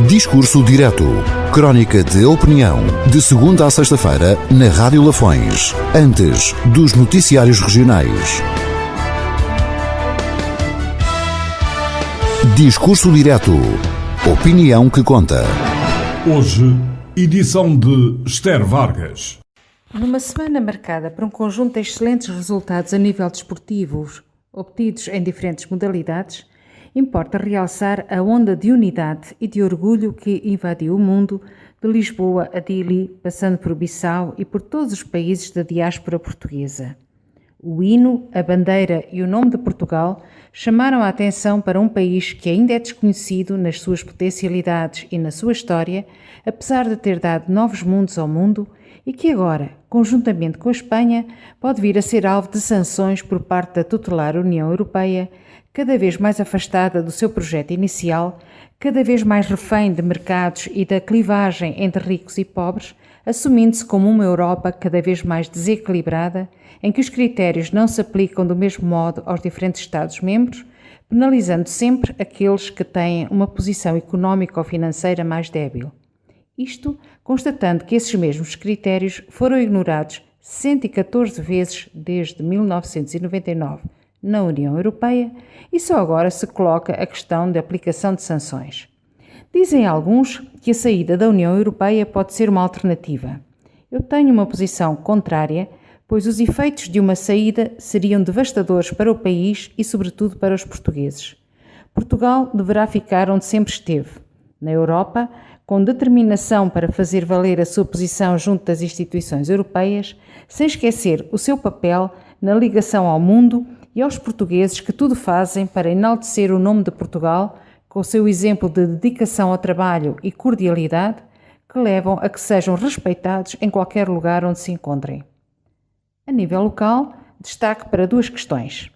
Discurso Direto. Crónica de opinião. De segunda a sexta-feira, na Rádio Lafões. Antes dos noticiários regionais. Discurso Direto. Opinião que conta. Hoje, edição de Esther Vargas. Numa semana marcada por um conjunto de excelentes resultados a nível desportivo, obtidos em diferentes modalidades, importa realçar a onda de unidade e de orgulho que invadiu o mundo, de Lisboa a Dili, passando por Bissau e por todos os países da diáspora portuguesa. O hino, a bandeira e o nome de Portugal chamaram a atenção para um país que ainda é desconhecido nas suas potencialidades e na sua história, apesar de ter dado novos mundos ao mundo, e que agora, conjuntamente com a Espanha, pode vir a ser alvo de sanções por parte da tutelar União Europeia, cada vez mais afastada do seu projeto inicial, cada vez mais refém de mercados e da clivagem entre ricos e pobres, assumindo-se como uma Europa cada vez mais desequilibrada, em que os critérios não se aplicam do mesmo modo aos diferentes Estados-membros, penalizando sempre aqueles que têm uma posição económica ou financeira mais débil. Isto constatando que esses mesmos critérios foram ignorados 114 vezes desde 1999 na União Europeia e só agora se coloca a questão da aplicação de sanções. Dizem alguns que a saída da União Europeia pode ser uma alternativa. Eu tenho uma posição contrária, pois os efeitos de uma saída seriam devastadores para o país e, sobretudo, para os portugueses. Portugal deverá ficar onde sempre esteve, na Europa, com determinação para fazer valer a sua posição junto das instituições europeias, sem esquecer o seu papel na ligação ao mundo e aos portugueses que tudo fazem para enaltecer o nome de Portugal, com o seu exemplo de dedicação ao trabalho e cordialidade, que levam a que sejam respeitados em qualquer lugar onde se encontrem. A nível local, destaque para duas questões.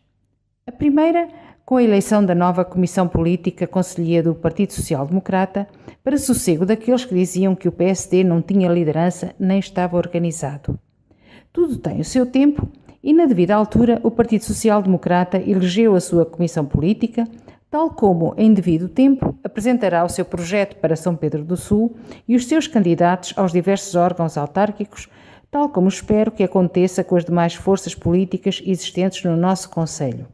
A primeira, com a eleição da nova Comissão Política Conselhia do Partido Social Democrata, para sossego daqueles que diziam que o PSD não tinha liderança nem estava organizado. Tudo tem o seu tempo e, na devida altura, o Partido Social Democrata elegeu a sua Comissão Política, tal como, em devido tempo, apresentará o seu projeto para São Pedro do Sul e os seus candidatos aos diversos órgãos autárquicos, tal como espero que aconteça com as demais forças políticas existentes no nosso Conselho.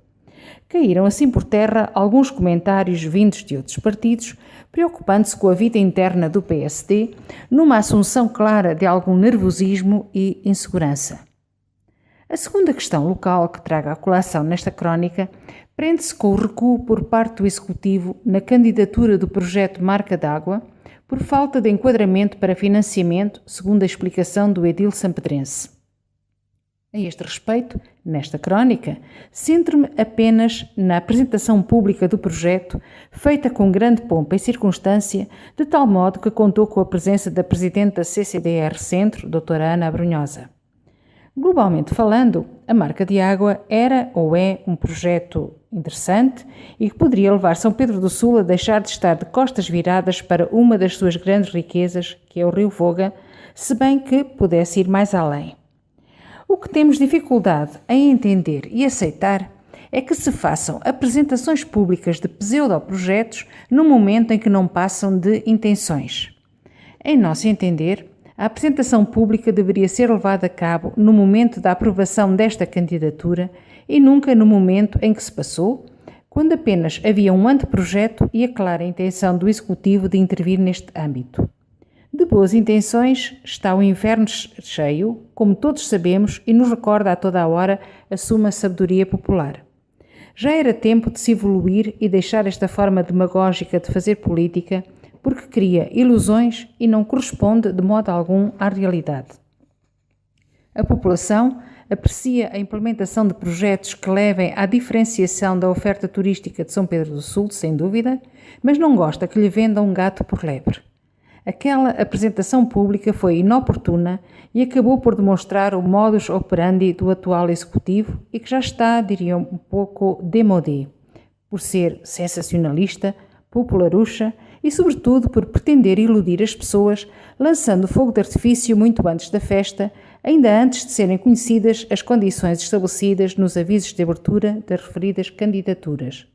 Caíram assim por terra alguns comentários vindos de outros partidos, preocupando-se com a vida interna do PSD, numa assunção clara de algum nervosismo e insegurança. A segunda questão local que trago à colação nesta crónica prende-se com o recuo por parte do Executivo na candidatura do projeto Marca d'Água, por falta de enquadramento para financiamento, segundo a explicação do edil sampedrense. A este respeito, nesta crónica, centro-me apenas na apresentação pública do projeto, feita com grande pompa e circunstância, de tal modo que contou com a presença da Presidente da CCDR Centro, doutora Ana Abrunhosa. Globalmente falando, a Marca de Água era ou é um projeto interessante e que poderia levar São Pedro do Sul a deixar de estar de costas viradas para uma das suas grandes riquezas, que é o Rio Voga, se bem que pudesse ir mais além. O que temos dificuldade em entender e aceitar é que se façam apresentações públicas de pseudoprojetos no momento em que não passam de intenções. Em nosso entender, a apresentação pública deveria ser levada a cabo no momento da aprovação desta candidatura e nunca no momento em que se passou, quando apenas havia um anteprojeto e a clara intenção do Executivo de intervir neste âmbito. De boas intenções está o inferno cheio, como todos sabemos e nos recorda a toda a hora a suma sabedoria popular. Já era tempo de se evoluir e deixar esta forma demagógica de fazer política, porque cria ilusões e não corresponde de modo algum à realidade. A população aprecia a implementação de projetos que levem à diferenciação da oferta turística de São Pedro do Sul, sem dúvida, mas não gosta que lhe vendam um gato por lebre. Aquela apresentação pública foi inoportuna e acabou por demonstrar o modus operandi do atual Executivo e que já está, diria, um pouco démodé, por ser sensacionalista, popularucha e, sobretudo, por pretender iludir as pessoas, lançando fogo de artifício muito antes da festa, ainda antes de serem conhecidas as condições estabelecidas nos avisos de abertura das referidas candidaturas.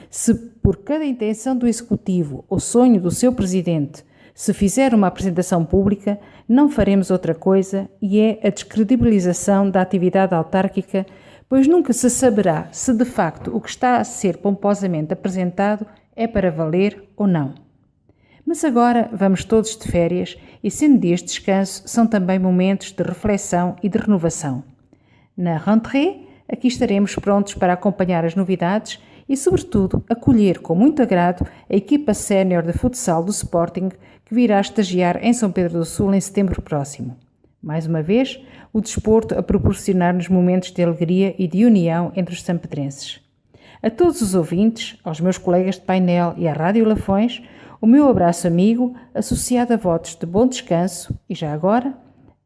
Se por cada intenção do Executivo ou sonho do seu Presidente se fizer uma apresentação pública, não faremos outra coisa e é a descredibilização da atividade autárquica, pois nunca se saberá se de facto o que está a ser pomposamente apresentado é para valer ou não. Mas agora vamos todos de férias e, sendo dias de descanso, são também momentos de reflexão e de renovação. Na rentrée, aqui estaremos prontos para acompanhar as novidades e, sobretudo, acolher com muito agrado a equipa sénior de futsal do Sporting que virá estagiar em São Pedro do Sul em setembro próximo. Mais uma vez, o desporto a proporcionar-nos momentos de alegria e de união entre os sampedrenses. A todos os ouvintes, aos meus colegas de painel e à Rádio Lafões, o meu abraço amigo, associado a votos de bom descanso e, já agora,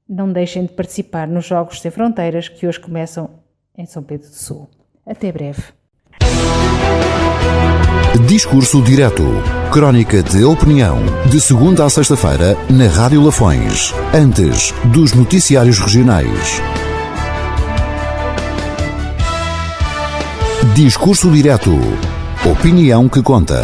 não deixem de participar nos Jogos Sem Fronteiras que hoje começam em São Pedro do Sul. Até breve. Discurso direto. Crónica de opinião. De segunda a sexta-feira, na Rádio Lafões. Antes dos noticiários regionais. Discurso direto. Opinião que conta.